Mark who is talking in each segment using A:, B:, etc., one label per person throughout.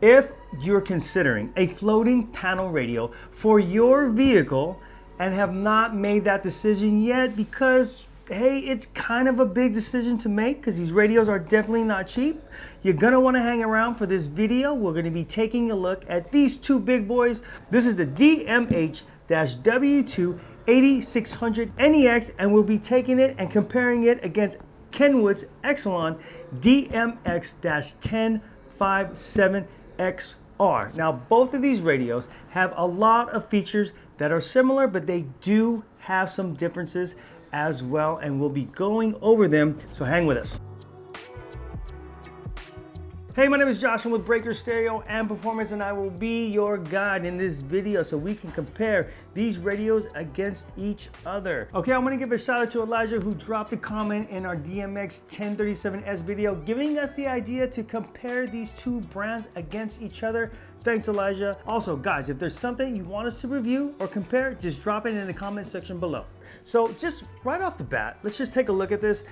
A: If you're considering a floating panel radio for your vehicle and have not made that decision yet because, hey, it's kind of a big decision to make because these radios are definitely not cheap, you're gonna wanna hang around for this video. We're gonna be taking a look at these two big boys. This is the DMH-WT8600NEX, and we'll be taking it comparing it against Kenwood's Exelon DMX1057XR. Now, both of these radios have a lot of features that are similar, but they do have some differences as well, and we'll be going over them, so hang with us. Hey, my name is Josh. I'm with Breaker Stereo and Performance, and I will be your guide in this video so we can compare these radios against each other. Okay, I'm gonna give a shout out to Elijah, who dropped a comment in our DMX1037S video giving us the idea to compare these two brands against each other. Thanks, Elijah. Also, guys, if there's something you want us to review or compare, just drop it in the comment section below. So just right off the bat, let's just take a look at this.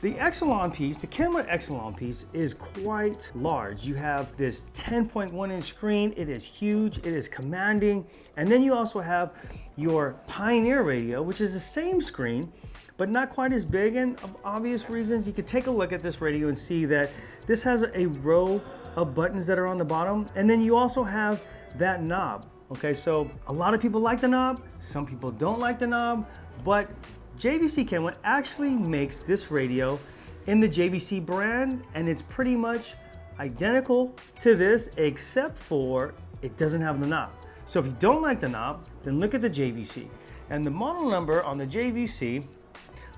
A: The Exelon piece, the Kenwood Exelon piece, is quite large. You have this 10.1 inch screen. It is huge, it is commanding. And then you also have your Pioneer radio, which is the same screen, but not quite as big. And of obvious reasons, you could take a look at this radio and see that this has a row of buttons that are on the bottom. And then you also have that knob. Okay, so a lot of people like the knob, some people don't like the knob, but JVC Kenwood actually makes this radio in the JVC brand, and it's pretty much identical to this, except for it doesn't have the knob. So if you don't like the knob, then look at the JVC. And the model number on the JVC,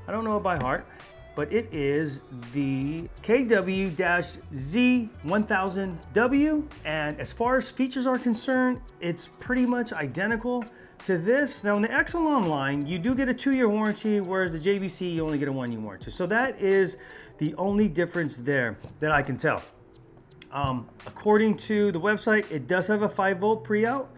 A: I don't know it by heart, but it is the KW-Z1000W. And as far as features are concerned, it's pretty much identical to this. Now in the Exelon line, you do get a 2-year warranty, whereas the JVC, you only get a 1-year warranty. So that is the only difference there that I can tell. According to the website, it does have a 5-volt pre-out.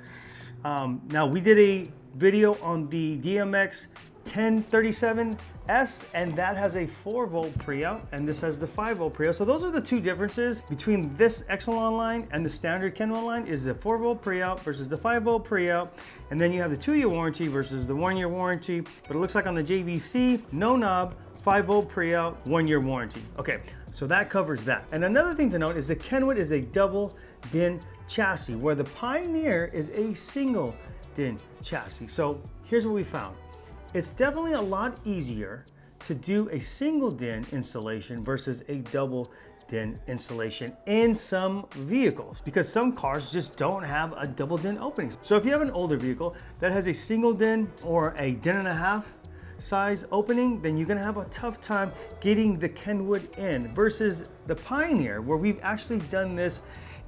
A: Now we did a video on the DMX1057S, and that has a 4-volt pre-out, and this has the 5-volt pre-out. So those are the two differences between this Exelon line and the standard Kenwood line, is the 4-volt pre-out versus the 5-volt pre-out. And then you have the 2-year warranty versus the 1-year warranty. But it looks like on the JVC, no knob, 5-volt pre-out, 1-year warranty. Okay, so that covers that. And another thing to note is the Kenwood is a double DIN chassis, where the Pioneer is a single DIN chassis. So here's what we found. It's definitely a lot easier to do a single DIN installation versus a double DIN installation in some vehicles, because some cars just don't have a double DIN opening. So if you have an older vehicle that has a single DIN or a DIN and a half size opening, then you're gonna have a tough time getting the Kenwood in, versus the Pioneer, where we've actually done this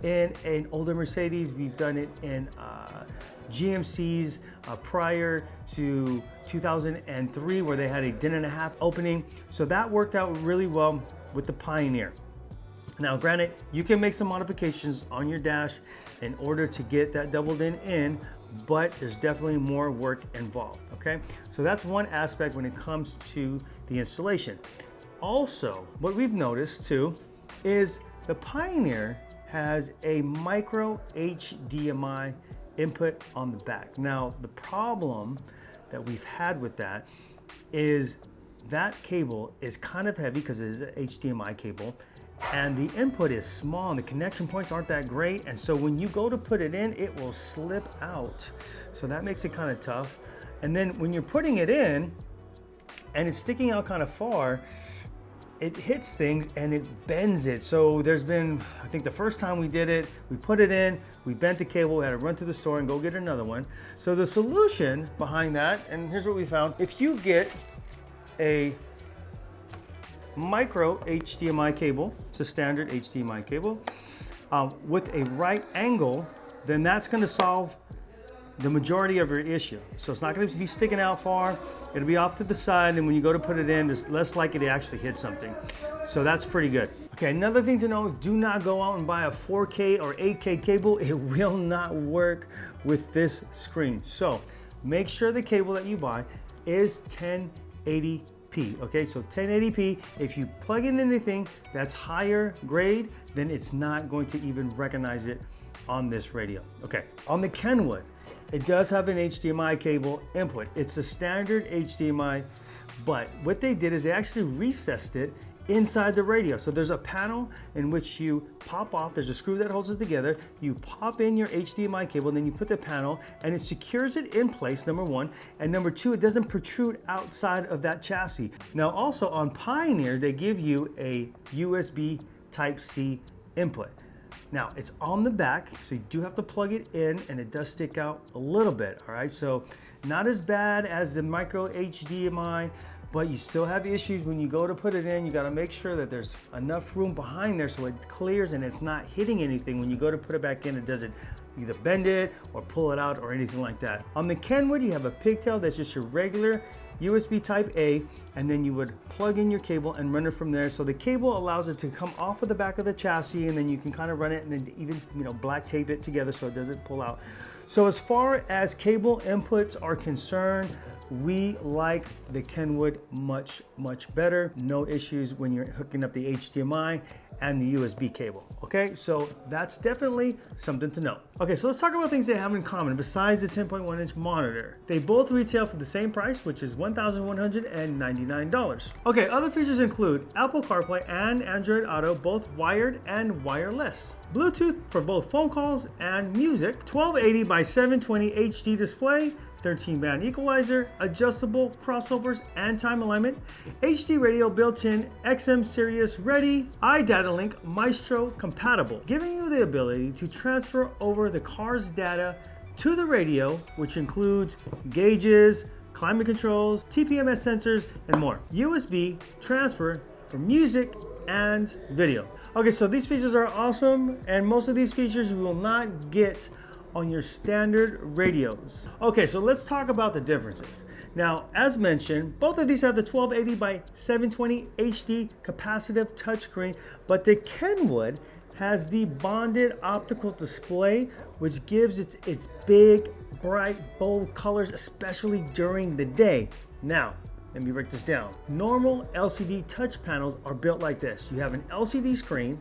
A: in an older Mercedes. We've done it in GMCs prior to 2003, where they had a DIN and a half opening. So that worked out really well with the Pioneer. Now, granted, you can make some modifications on your dash in order to get that double DIN in, but there's definitely more work involved, okay? So that's one aspect when it comes to the installation. Also, what we've noticed too is the Pioneer has a micro HDMI input on the back. Now, the problem that we've had with that is that cable is kind of heavy because it is an HDMI cable, and the input is small and the connection points aren't that great. And so when you go to put it in, it will slip out. So that makes it kind of tough. And then when you're putting it in and it's sticking out kind of far, it hits things and it bends it. So there's been, I think the first time we did it, we put it in, we bent the cable, we had to run to the store and go get another one. So the solution behind that, and here's what we found: if you get a micro HDMI cable, it's a standard HDMI cable, with a right angle, then that's gonna solve the majority of your issue. So it's not gonna be sticking out far, it'll be off to the side, and when you go to put it in, it's less likely to actually hit something. So that's pretty good. Okay, another thing to know, do not go out and buy a 4K or 8K cable. It will not work with this screen. So make sure the cable that you buy is 1080p. Okay, so 1080p, if you plug in anything that's higher grade, then it's not going to even recognize it on this radio. Okay, on the Kenwood, it does have an HDMI cable input. It's a standard HDMI, but what they did is they actually recessed it inside the radio. So there's a panel in which you pop off, there's a screw that holds it together, you pop in your HDMI cable, and then you put the panel, and it secures it in place, number one, and number two, it doesn't protrude outside of that chassis. Now also on Pioneer, they give you a USB Type-C input. Now it's on the back, so you do have to plug it in, and it does stick out a little bit, all right? So not as bad as the micro HDMI, but you still have issues when you go to put it in. You gotta make sure that there's enough room behind there so it clears and it's not hitting anything. When you go to put it back in, it doesn't either bend it or pull it out or anything like that. On the Kenwood, you have a pigtail that's just your regular USB Type A, and then you would plug in your cable and run it from there. So the cable allows it to come off of the back of the chassis, and then you can kind of run it and then even, black tape it together so it doesn't pull out. So as far as cable inputs are concerned, we like the Kenwood much better. No issues when you're hooking up the HDMI and the USB cable. Okay, so that's definitely something to know. Okay, so let's talk about things they have in common besides the 10.1-inch monitor. They both retail for the same price, which is $1,199. Okay, other features include Apple CarPlay and Android Auto, both wired and wireless. Bluetooth for both phone calls and music, 1280 by 720 HD display, 13-band equalizer, adjustable crossovers and time alignment, HD radio built-in, XM Sirius ready, iData Link Maestro compatible, giving you the ability to transfer over the car's data to the radio, which includes gauges, climate controls, TPMS sensors, and more. USB transfer for music and video. Okay, so these features are awesome, and most of these features you will not get on your standard radios. Okay, so let's talk about the differences. Now, as mentioned, both of these have the 1280 by 720 HD capacitive touchscreen, but the Kenwood has the bonded optical display, which gives its big, bright, bold colors, especially during the day. Now, let me break this down. Normal LCD touch panels are built like this. You have an LCD screen,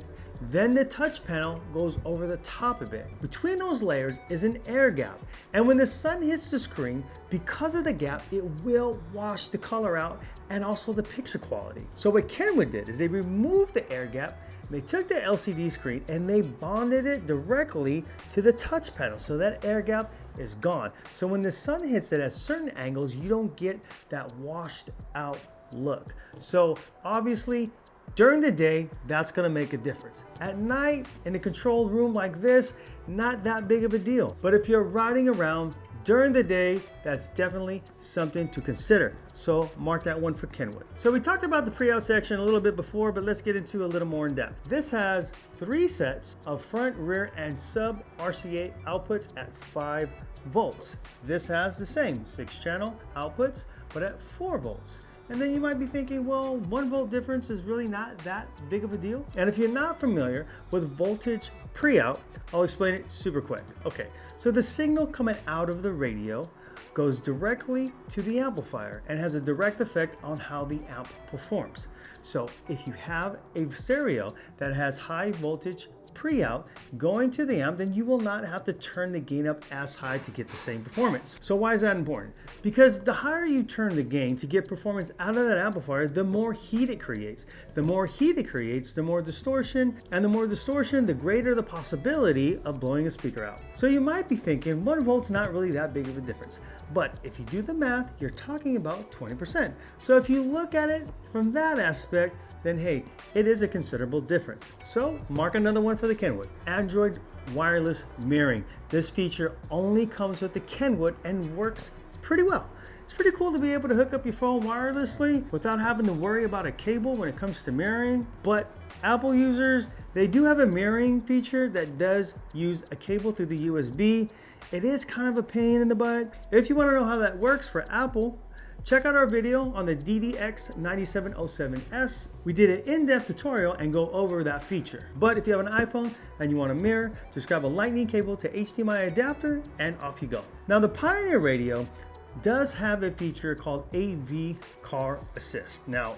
A: then the touch panel goes over the top of it. Between those layers is an air gap. And when the sun hits the screen, because of the gap, it will wash the color out and also the picture quality. So what Kenwood did is they removed the air gap, they took the LCD screen and they bonded it directly to the touch panel. So that air gap is gone. So when the sun hits it at certain angles, you don't get that washed out look. So obviously, during the day, that's gonna make a difference. At night, in a controlled room like this, not that big of a deal. But if you're riding around during the day, that's definitely something to consider. So mark that one for Kenwood. So we talked about the pre-out section a little bit before, but let's get into a little more in depth. This has 3 sets of front, rear, and sub RCA outputs at 5 volts. This has the same 6-channel outputs, but at 4 volts. And then you might be thinking, well, 1 volt difference is really not that big of a deal. And if you're not familiar with voltage pre-out, I'll explain it super quick. Okay, so the signal coming out of the radio goes directly to the amplifier and has a direct effect on how the amp performs. So if you have a stereo that has high voltage pre-out going to the amp, then you will not have to turn the gain up as high to get the same performance. So why is that important? Because the higher you turn the gain to get performance out of that amplifier, the more heat it creates. The more heat it creates, the more distortion, and the more distortion, the greater the possibility of blowing a speaker out. So you might be thinking 1 volt's not really that big of a difference. But if you do the math, you're talking about 20%. So if you look at it from that aspect, then hey, it is a considerable difference. So mark another one for the Kenwood. Android wireless mirroring. This feature only comes with the Kenwood and works pretty well. It's pretty cool to be able to hook up your phone wirelessly without having to worry about a cable when it comes to mirroring. But Apple users, they do have a mirroring feature that does use a cable through the USB. It is kind of a pain in the butt. If you want to know how that works for Apple, check out our video on the DMX1059XR. We did an in-depth tutorial and go over that feature. But if you have an iPhone and you want a mirror, just grab a lightning cable to HDMI adapter and off you go. Now the Pioneer radio does have a feature called AV Car Assist. Now,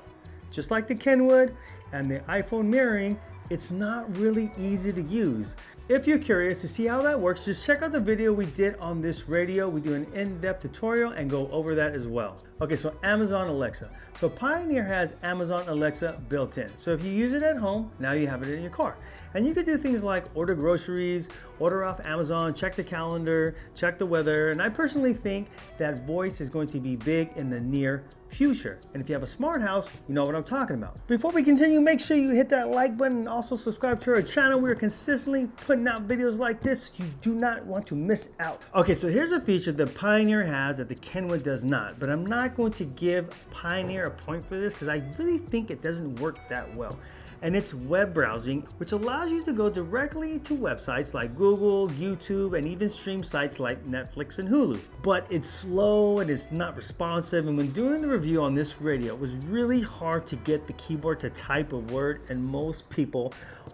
A: just like the Kenwood and the iPhone mirroring, it's not really easy to use. If you're curious to see how that works, just check out the video we did on this radio. We do an in-depth tutorial and go over that as well. Okay, so Amazon Alexa. So Pioneer has Amazon Alexa built in. So if you use it at home, now you have it in your car. And you can do things like order groceries, order off Amazon, check the calendar, check the weather. And I personally think that voice is going to be big in the near future. And if you have a smart house, you know what I'm talking about. Before we continue, make sure you hit that like button and also subscribe to our channel. We're consistently putting out videos like this. You do not want to miss out. Okay, so here's a feature that Pioneer has that the Kenwood does not, but I'm not going to give Pioneer a point for this because I really think it doesn't work that well. And it's web browsing, which allows you to go directly to websites like Google, YouTube, and even stream sites like Netflix and Hulu. But it's slow and it's not responsive, and when doing the review on this radio, it was really hard to get the keyboard to type a word, and most people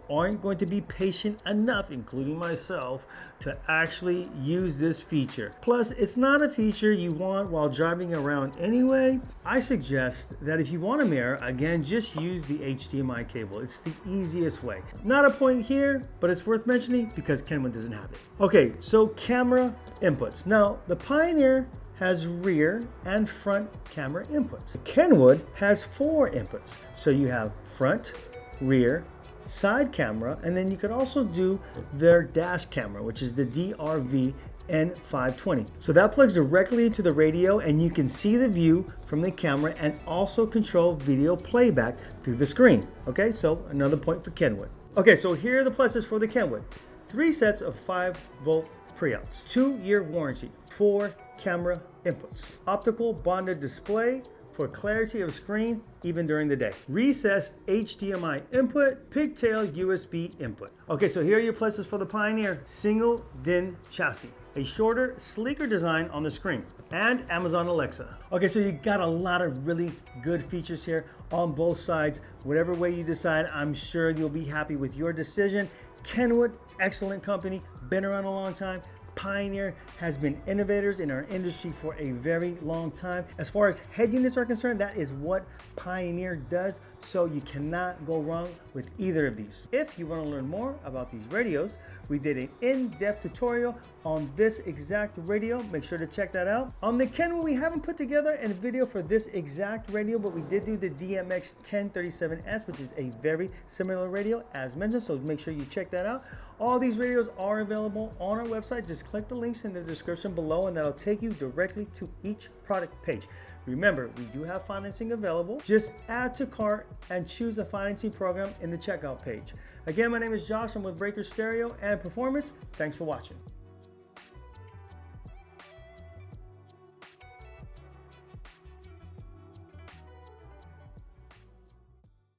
A: aren't going to be patient enough, including myself, to actually use this feature. Plus, it's not a feature you want while driving around anyway. I suggest that if you want a mirror, again, just use the HDMI cable. It's the easiest way. Not a point here, but it's worth mentioning because Kenwood doesn't have it. Okay, so camera inputs. Now, the Pioneer has rear and front camera inputs. Kenwood has 4 inputs. So you have front, rear, side camera, and then you could also do their dash camera, which is the DRV-N520. So that plugs directly into the radio, and you can see the view from the camera and also control video playback through the screen. Okay, so another point for Kenwood. Okay, so here are the pluses for the Kenwood. 3 sets of 5-volt pre-outs, 2-year warranty, 4 camera inputs, optical bonded display for clarity of screen even during the day, recessed HDMI input, pigtail USB input. Okay, so here are your pluses for the Pioneer. Single DIN chassis, a shorter, sleeker design on the screen, and Amazon Alexa. Okay, so you got a lot of really good features here on both sides. Whatever way you decide, I'm sure you'll be happy with your decision. Kenwood, excellent company, been around a long time. Pioneer has been innovators in our industry for a very long time. As far as head units are concerned, that is what Pioneer does, so you cannot go wrong with either of these. If you want to learn more about these radios, we did an in-depth tutorial on this exact radio. Make sure to check that out. On the Kenwood, we haven't put together a video for this exact radio, but we did do the DMX1057S, which is a very similar radio as mentioned, so make sure you check that out. All these radios are available on our website. Just click the links in the description below and that'll take you directly to each product page. Remember, we do have financing available. Just add to cart and choose a financing program in the checkout page. Again, my name is Josh. I'm with Breaker Stereo and Performance. Thanks for watching.